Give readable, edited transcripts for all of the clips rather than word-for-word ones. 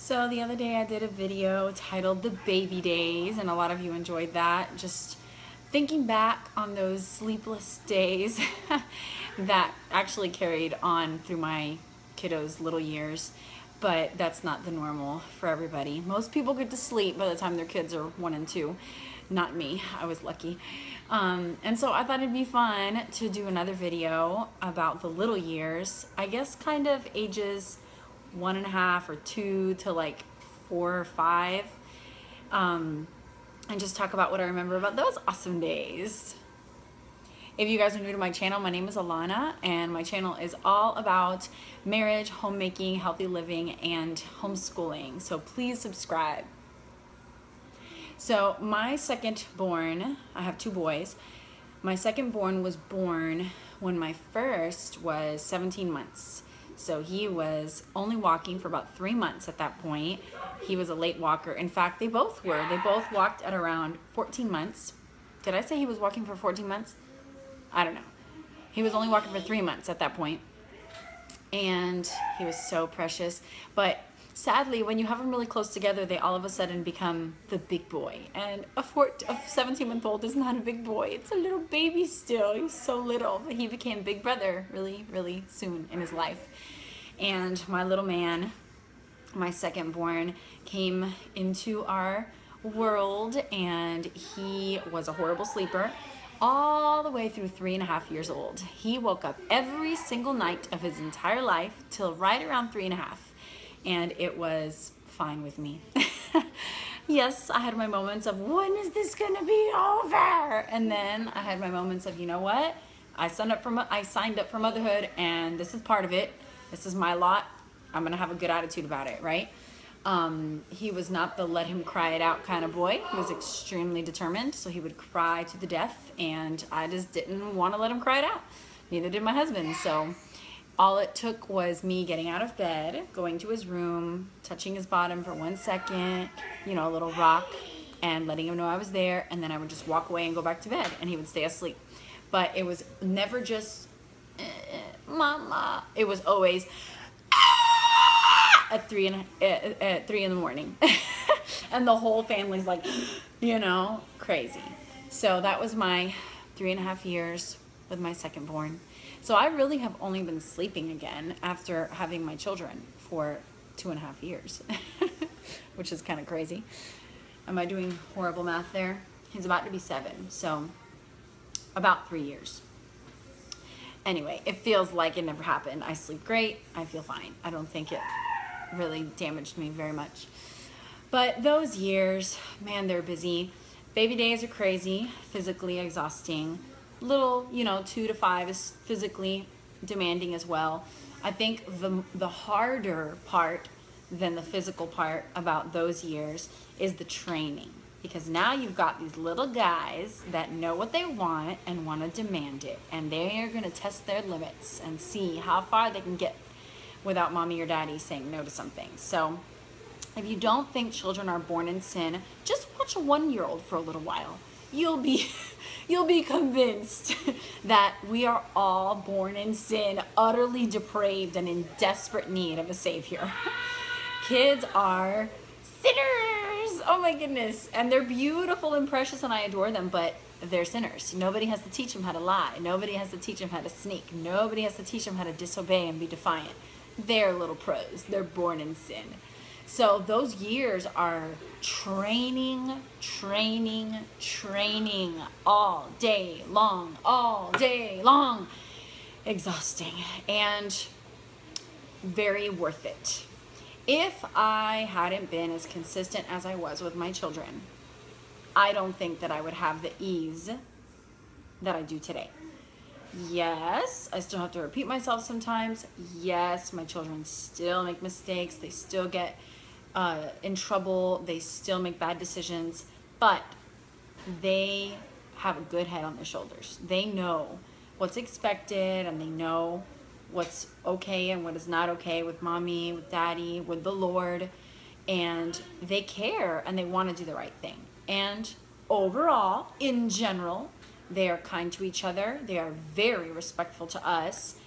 So the other day I did a video titled The Baby Days, and a lot of you enjoyed that. Just thinking back on those sleepless days that actually carried on through my kiddos' little years, but that's not the normal for everybody. Most people get to sleep by the time their kids are 1 and 2. Not me, I was lucky. And so I thought it'd be fun to do another video about the little years, I guess kind of ages 1.5 or 2 to like 4 or 5, and just talk about what I remember about those awesome days. If you guys are new to my channel, my name is AlanA, and my channel is all about marriage, homemaking, healthy living, and homeschooling, so please subscribe. So my second born, I have 2 boys, my second born was born when my first was 17 months. So he was only walking for about 3 months at that point. He was a late walker. In fact, they both were. They both walked at around 14 months. Did I say he was walking for 14 months? I don't know. He was only walking for 3 months at that point. And he was so precious. But sadly, when you have them really close together, they all of a sudden become the big boy. And a 17-month-old is not a big boy. It's a little baby still. He's so little. But he became big brother really, really soon in his life. And my little man, my second born, came into our world, and he was a horrible sleeper all the way through 3.5 years old. He woke up every single night of his entire life till right around 3.5. And it was fine with me. Yes, I had my moments of, when is this gonna be over? And then I had my moments of, you know what? I signed up for motherhood, and this is part of it. This is my lot. I'm gonna have a good attitude about it, right? He was not the let him cry it out kind of boy. He was extremely determined, so he would cry to the death, and I just didn't want to let him cry it out. Neither did my husband, so all it took was me getting out of bed, going to his room, touching his bottom for 1 second, you know, a little rock, and letting him know I was there, and then I would just walk away and go back to bed, and he would stay asleep. But it was never just, mama. It was always, at 3 in the morning. And the whole family's like, you know, crazy. So that was my 3.5 years with my second born. So I really have only been sleeping again after having my children for 2.5 years, which is kind of crazy. Am I doing horrible math there? He's about to be 7, so about 3 years. Anyway, it feels like it never happened. I sleep great. I feel fine. I don't think it really damaged me very much. But those years, man, they're busy. Baby days are crazy, physically exhausting. Little, you know, 2 to 5 is physically demanding as well. I think the harder part than the physical part about those years is the training. Because now you've got these little guys that know what they want and want to demand it. And they are going to test their limits and see how far they can get without mommy or daddy saying no to something. So if you don't think children are born in sin, just watch a 1-year-old for a little while. You'll be convinced that we are all born in sin, utterly depraved and in desperate need of a savior. Kids are sinners. Oh my goodness. And they're beautiful and precious, and I adore them, but they're sinners. Nobody has to teach them how to lie. Nobody has to teach them how to sneak. Nobody has to teach them how to disobey and be defiant. They're little pros. They're born in sin. So those years are training all day long, exhausting, and very worth it. If I hadn't been as consistent as I was with my children, I don't think that I would have the ease that I do today. Yes, I still have to repeat myself sometimes. Yes, my children still make mistakes. They still get in trouble. They still make bad decisions, but they have a good head on their shoulders. They know what's expected, and they know what's okay and what is not okay with mommy, with daddy, with the Lord, and they care and they want to do the right thing. And overall, in general, they are kind to each other. They are very respectful to us.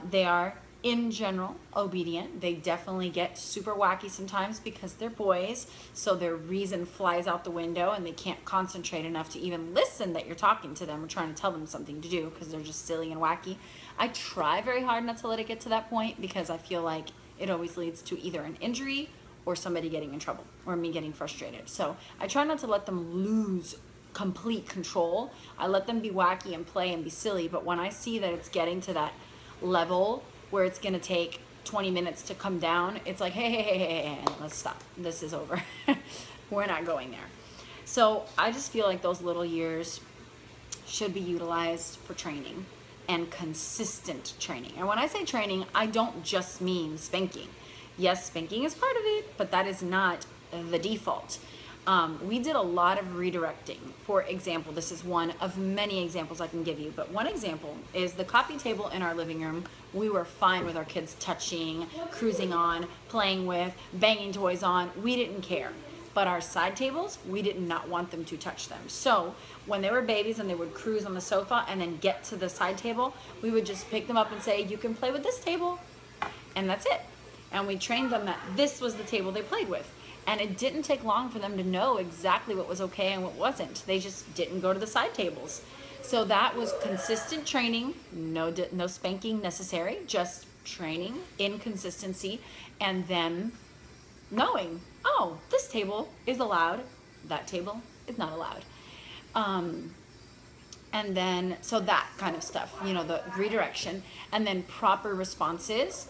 They are in general, obedient. They definitely get super wacky sometimes because they're boys, so their reason flies out the window and they can't concentrate enough to even listen that you're talking to them or trying to tell them something to do because they're just silly and wacky. I try very hard not to let it get to that point because I feel like it always leads to either an injury or somebody getting in trouble or me getting frustrated. So I try not to let them lose complete control. I let them be wacky and play and be silly, but when I see that it's getting to that level where it's gonna take 20 minutes to come down, it's like, hey, let's stop. This is over. We're not going there. So I just feel like those little years should be utilized for training and consistent training. And when I say training, I don't just mean spanking. Yes, spanking is part of it, but that is not the default. We did a lot of redirecting. For example, this is one of many examples I can give you, but one example is the coffee table in our living room. We were fine with our kids touching, cruising on, playing with, banging toys on. We didn't care. But our side tables, we did not want them to touch them. So when they were babies and they would cruise on the sofa and then get to the side table, we would just pick them up and say, you can play with this table. And that's it. And we trained them that this was the table they played with. And it didn't take long for them to know exactly what was okay and what wasn't. They just didn't go to the side tables. So that was consistent training, no spanking necessary, just training in consistency, and then knowing, oh, this table is allowed, that table is not allowed. And then, so that kind of stuff, you know, the redirection, and then proper responses.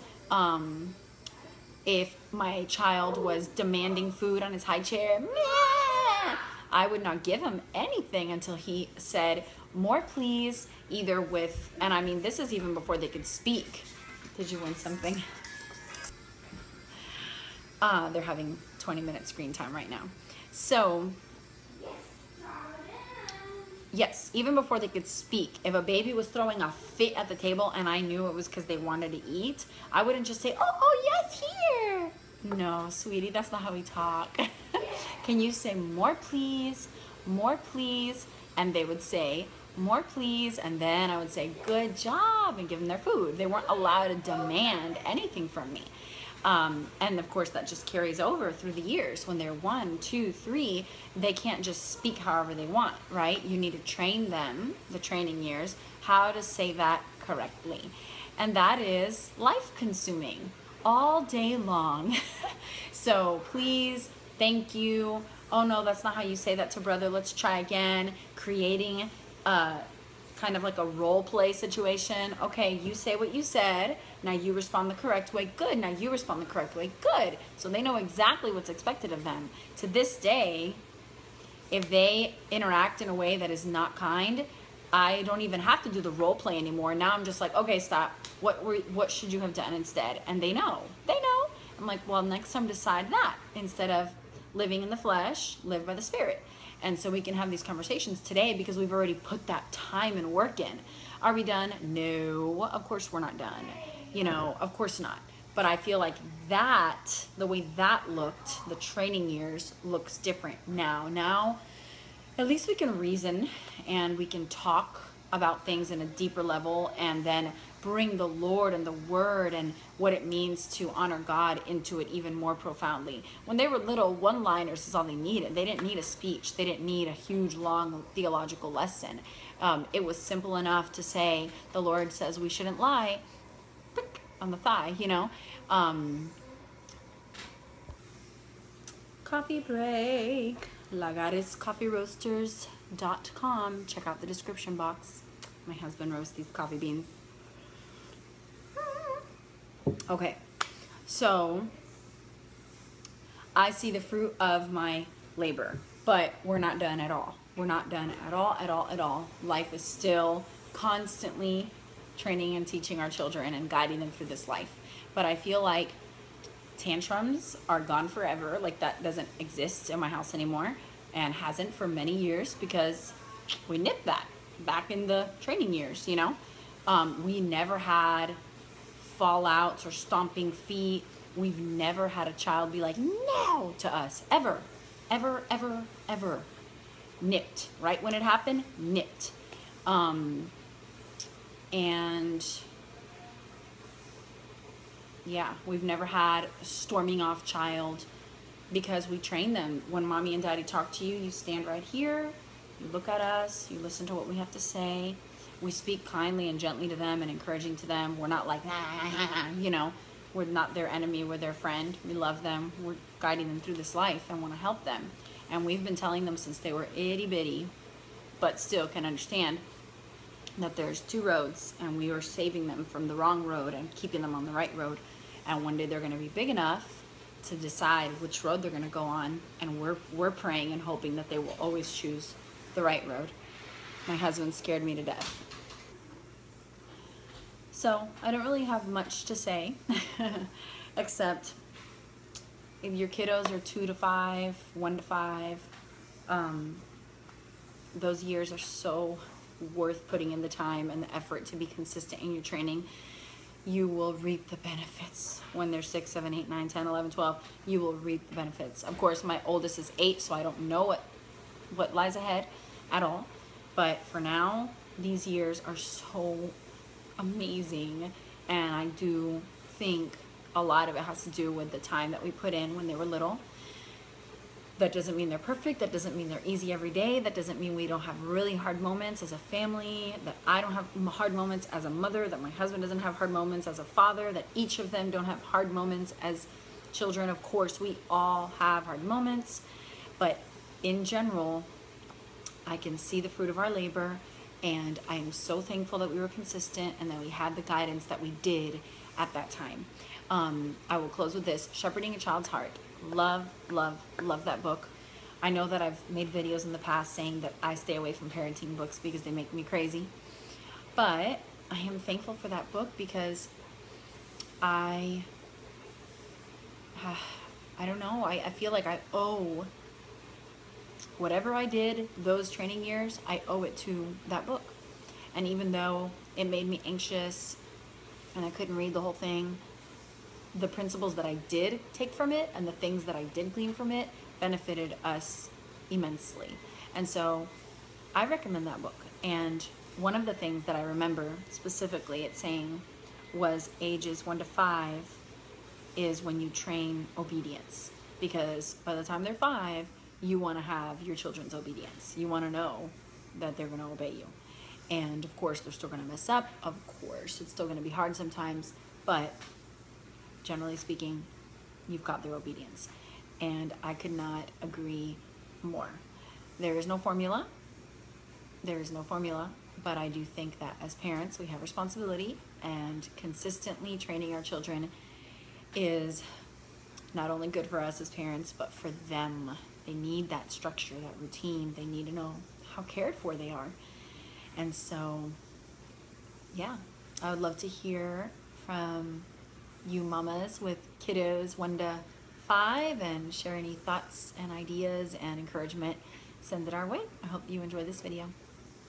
If my child was demanding food on his high chair, meh, I would not give him anything until he said, more please, either with, and I mean, this is even before they could speak. Did you win something? They're having 20-minute screen time right now. So, yes, even before they could speak, if a baby was throwing a fit at the table and I knew it was because they wanted to eat, I wouldn't just say, oh, yes, here. No, sweetie, that's not how we talk. Can you say more please, and they would say more please, and then I would say good job and give them their food. They weren't allowed to demand anything from me. And of course that just carries over through the years. When they're 1, 2, 3, they can't just speak however they want, right? You need to train them, the training years, how to say that correctly. And that is life consuming all day long. So please, thank you. Oh no, that's not how you say that to brother. Let's try again. Creating kind of like a role play situation. Okay, you say what you said. Now you respond the correct way. Good. Now you respond the correct way. Good. So they know exactly what's expected of them. To this day, if they interact in a way that is not kind, I don't even have to do the role play anymore. Now I'm just like, okay, stop. What should you have done instead? And they know. They know. I'm like, well, next time decide that. Instead of living in the flesh, live by the Spirit. And so we can have these conversations today because we've already put that time and work in. Are we done? No, of course we're not done. You know, of course not. But I feel like that, the way that looked, the training years looks different now. Now, at least we can reason and we can talk about things in a deeper level and then bring the Lord and the Word and what it means to honor God into it even more profoundly. When they were little, one-liners is all they needed. They didn't need a speech. They didn't need a huge, long theological lesson. It was simple enough to say, the Lord says we shouldn't lie, prick, on the thigh, you know. Coffee break. LagaresCoffeeRoasters.com. Check out the description box. My husband roasts these coffee beans. Okay, so I see the fruit of my labor, but we're not done at all. We're not done at all. Life is still constantly training and teaching our children and guiding them through this life. But I feel like tantrums are gone forever. Like that doesn't exist in my house anymore and hasn't for many years because we nipped that back in the training years, you know. We never had fallouts or stomping feet. We've never had a child be like, no, to us, ever. Nipped, right when it happened, nipped. And Yeah, we've never had a storming off child because we train them. When mommy and daddy talk to you, you stand right here, you look at us, you listen to what we have to say. We speak kindly and gently to them and encouraging to them. We're not like, you know, we're not their enemy, we're their friend. We love them, we're guiding them through this life and want to help them. And we've been telling them since they were itty bitty, but still can understand that there's two roads, and we are saving them from the wrong road and keeping them on the right road. And one day they're going to be big enough to decide which road they're going to go on, and we're praying and hoping that they will always choose the right road. My husband scared me to death. So I don't really have much to say except if your kiddos are 2 to 5, 1 to 5, those years are so worth putting in the time and the effort to be consistent in your training. You will reap the benefits when they're 6, 7, 8, 9, 10, 11, 12. You will reap the benefits. Of course, my oldest is 8, so I don't know what lies ahead at all. But for now, these years are so amazing, and I do think a lot of it has to do with the time that we put in when they were little. That doesn't mean they're perfect. That doesn't mean they're easy every day. That doesn't mean we don't have really hard moments as a family, that I don't have hard moments as a mother, that my husband doesn't have hard moments as a father, that each of them don't have hard moments as children. Of course, we all have hard moments, but in general, I can see the fruit of our labor, and I am so thankful that we were consistent and that we had the guidance that we did at that time. I will close with this: Shepherding a Child's Heart. Love, love, love that book. I know that I've made videos in the past saying that I stay away from parenting books because they make me crazy. But I am thankful for that book because I don't know, I feel like I owe whatever I did those training years, I owe it to that book. And even though it made me anxious and I couldn't read the whole thing, the principles that I did take from it and the things that I did glean from it benefited us immensely. And so I recommend that book. And one of the things that I remember specifically it saying was ages 1 to 5 is when you train obedience, because by the time they're 5, you want to have your children's obedience. You want to know that they're going to obey you. And of course, they're still going to mess up. Of course, it's still going to be hard sometimes, but generally speaking, you've got their obedience. And I could not agree more. There is no formula. There is no formula, but I do think that as parents, we have responsibility, and consistently training our children is not only good for us as parents, but for them. They need that structure, that routine. They need to know how cared for they are. And so, yeah, I would love to hear from you mamas with kiddos 1 to 5 and share any thoughts and ideas and encouragement. Send it our way. I hope you enjoy this video.